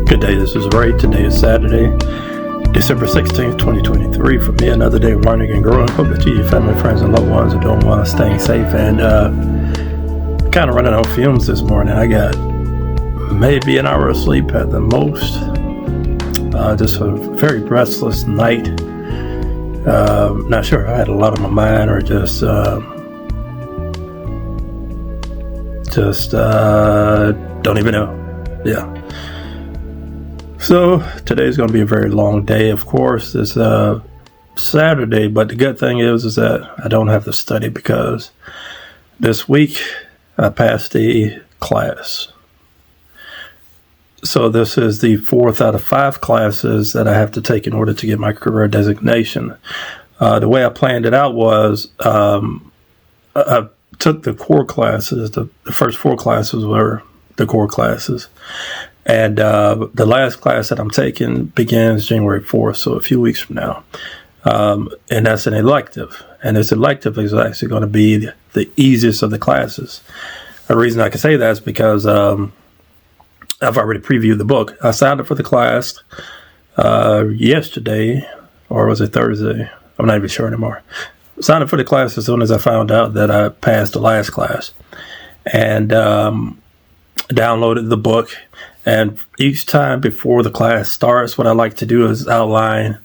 Good day, this is Ray. Today is Saturday, December 16th, 2023. For me, another day of learning and growing. Hope that you, your family, friends, and loved ones are doing well, staying safe, and kind of running on fumes this morning. I got maybe an hour of sleep at the most. Just a very restless night. Not sure if I had a lot on my mind or just don't even know. Yeah. So today's going to be a very long day. Of course, it's Saturday, but the good thing is that I don't have to study because this week I passed the class. So this is the 4th out of 5 classes that I have to take in order to get my career designation. The way I planned it out was I took the core classes. The first 4 classes were the core classes. And the last class that I'm taking begins January 4th, so a few weeks from now. And that's an elective. And this elective is actually going to be the easiest of the classes. The reason I can say that is because I've already previewed the book. I signed up for the class yesterday, or was it Thursday? I'm not even sure anymore. I signed up for the class as soon as I found out that I passed the last class. And downloaded the book. And each time before the class starts, what I like to do is outline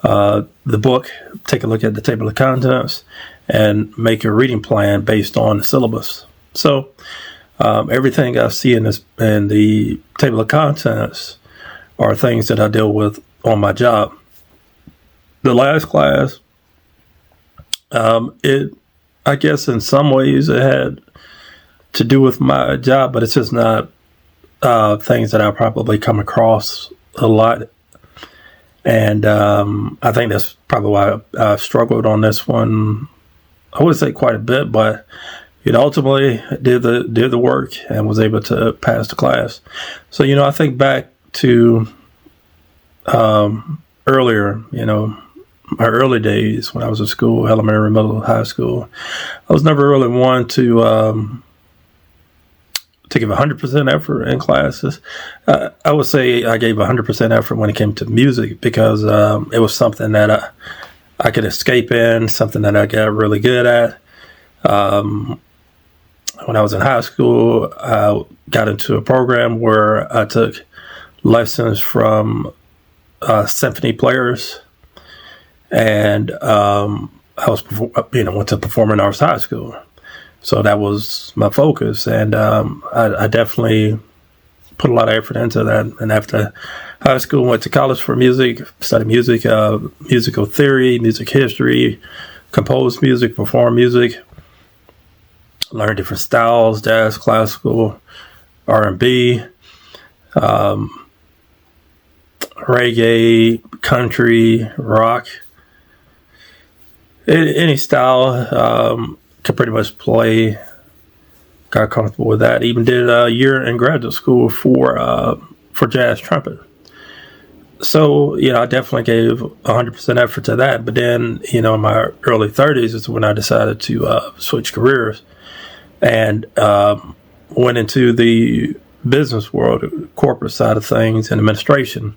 the book, take a look at the table of contents, and make a reading plan based on the syllabus. So everything I see in the table of contents are things that I deal with on my job. The last class, I guess in some ways it had to do with my job, but it's just not things that I probably come across a lot. And I think that's probably why I struggled on this one. I would say quite a bit, but ultimately did the work and was able to pass the class. So, I think back to earlier, my early days when I was in school, elementary, middle, high school. I was never really one to give 100% effort in classes. I would say I gave 100% effort when it came to music because it was something that I could escape in, something that I got really good at. When I was in high school, I got into a program where I took lessons from symphony players, and I went to performing arts high school. So that was my focus, and I definitely put a lot of effort into that. And after high school, went to college for music, studied music, musical theory, music history, composed music, performed music, learned different styles, jazz, classical, R&B, reggae, country, rock, any style. Could pretty much play, got comfortable with that. Even did a year in graduate school for jazz trumpet. So, I definitely gave 100% effort to that. But then, in my early 30s is when I decided to switch careers and went into the business world, corporate side of things, and administration.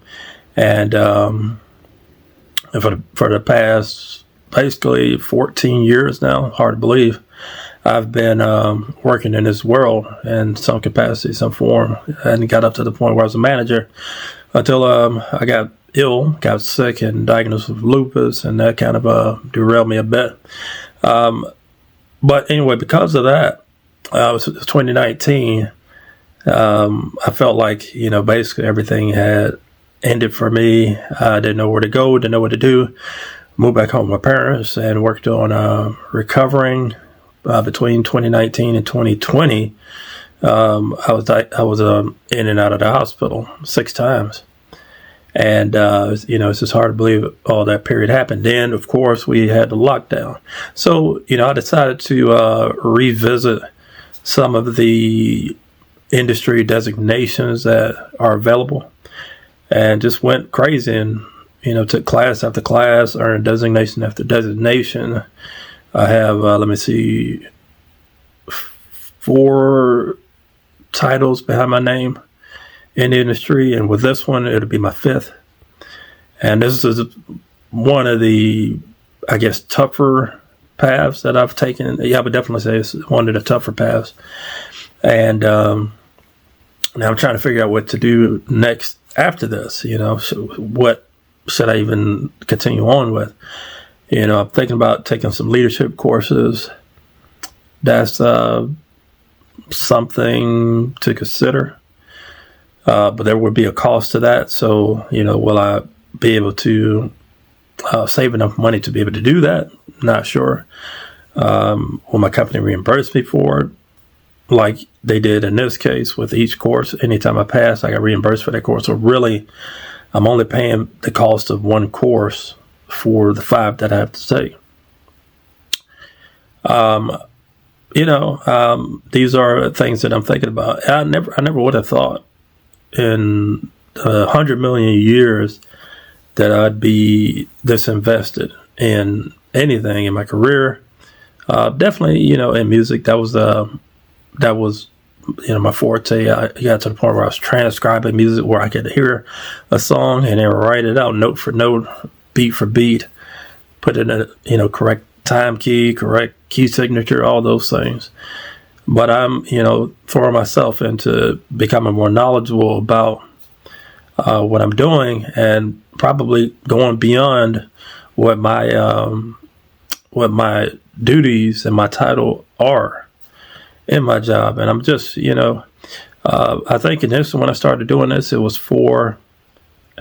And for the past basically 14 years now, hard to believe, I've been working in this world in some capacity, some form, and got up to the point where I was a manager until I got ill, got sick, and diagnosed with lupus, and that kind of derailed me a bit. But anyway, because of that, it was 2019, I felt like, basically everything had ended for me. I didn't know where to go, didn't know what to do. Moved back home with my parents and worked on recovering between 2019 and 2020. I was in and out of the hospital 6 times. And, it's just hard to believe all that period happened. Then, of course, we had the lockdown. So, I decided to revisit some of the industry designations that are available and just went crazy and took class after class, earned designation after designation. I have, 4 titles behind my name in the industry, and with this one, it'll be my 5th. And this is one of the, I guess, tougher paths that I've taken. Yeah, I would definitely say it's one of the tougher paths. And now I'm trying to figure out what to do next after this. So what should I even continue on with? I'm thinking about taking some leadership courses. That's something to consider. But there would be a cost to that. So, will I be able to save enough money to be able to do that? Not sure. Will my company reimburse me for it? Like they did in this case with each course. Anytime I pass, I got reimbursed for that course. So really, I'm only paying the cost of one course for the 5 that I have to take. These are things that I'm thinking about. I never would have thought in 100 million years that I'd be this invested in anything in my career. Definitely, in music, that was my forte. I got to the point where I was transcribing music, where I could hear a song and then write it out note for note, beat for beat, put it in a correct time key, correct key signature, all those things. But I'm, throwing myself into becoming more knowledgeable about what I'm doing, and probably going beyond what my duties and my title are in my job. And I'm just, I think initially when I started doing this, it was for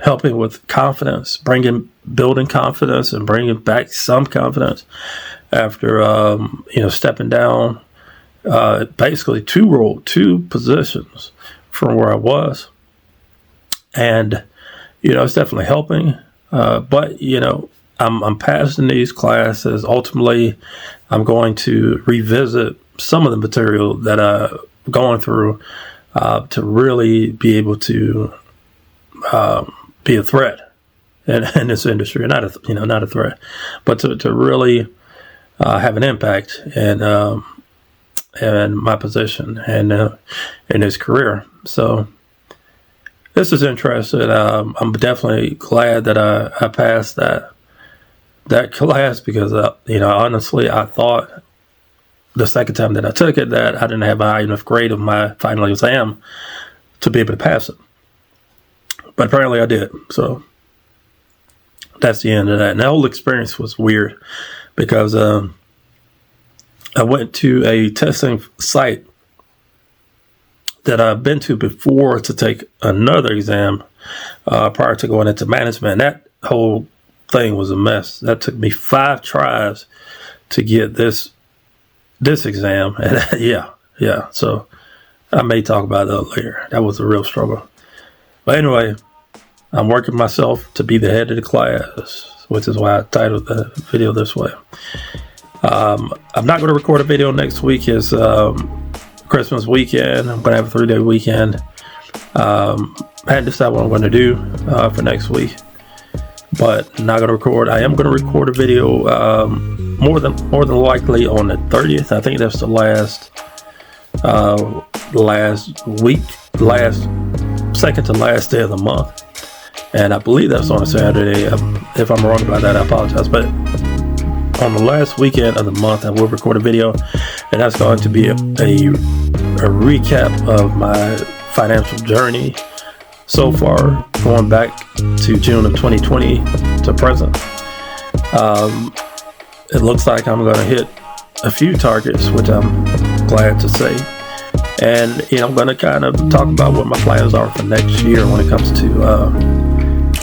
helping with confidence, building confidence and bringing back some confidence after, stepping down basically two positions from where I was. And, it's definitely helping. But, I'm passing these classes. Ultimately, I'm going to revisit some of the material that I'm going through to really be able to be a threat in this industry. Not a threat, but to really have an impact in my position and in his career. So this is interesting. I'm definitely glad that I passed that class, because honestly, I thought the second time that I took it that I didn't have a high enough grade of my final exam to be able to pass it. But apparently I did. So that's the end of that. And the whole experience was weird, because I went to a testing site that I've been to before to take another exam prior to going into management. That whole thing was a mess. That took me 5 tries to get this exam. And yeah. So I may talk about that later. That was a real struggle. But anyway, I'm working myself to be the head of the class, which is why I titled the video this way. I'm not going to record a video next week. It's Christmas weekend. I'm going to have a 3-day weekend. I hadn't decided what I'm going to do for next week, but I'm not going to record. I am going to record a video more than likely on the 30th. I think that's the second to last day of the month, and I believe that's on a Saturday. If I'm wrong about that, I apologize. But on the last weekend of the month, I will record a video, and that's going to be a recap of my financial journey so far, going back to June of 2020 to present. It looks like I'm going to hit a few targets, which I'm glad to say. And, I'm going to kind of talk about what my plans are for next year when it comes to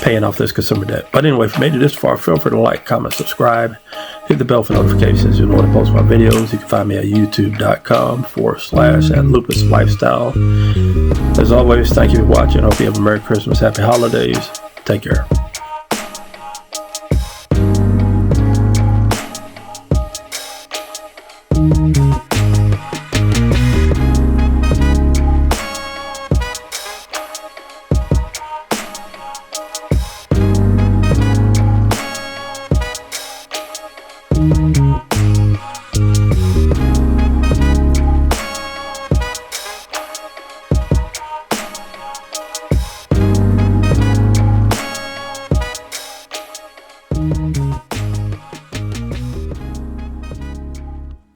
paying off this consumer debt. But anyway, if you made it this far, feel free to like, comment, subscribe, hit the bell for notifications. You'll know when I post my videos. You can find me at youtube.com/@lupuslifestyle. As always, thank you for watching. Hope you have a Merry Christmas, Happy Holidays. Take care.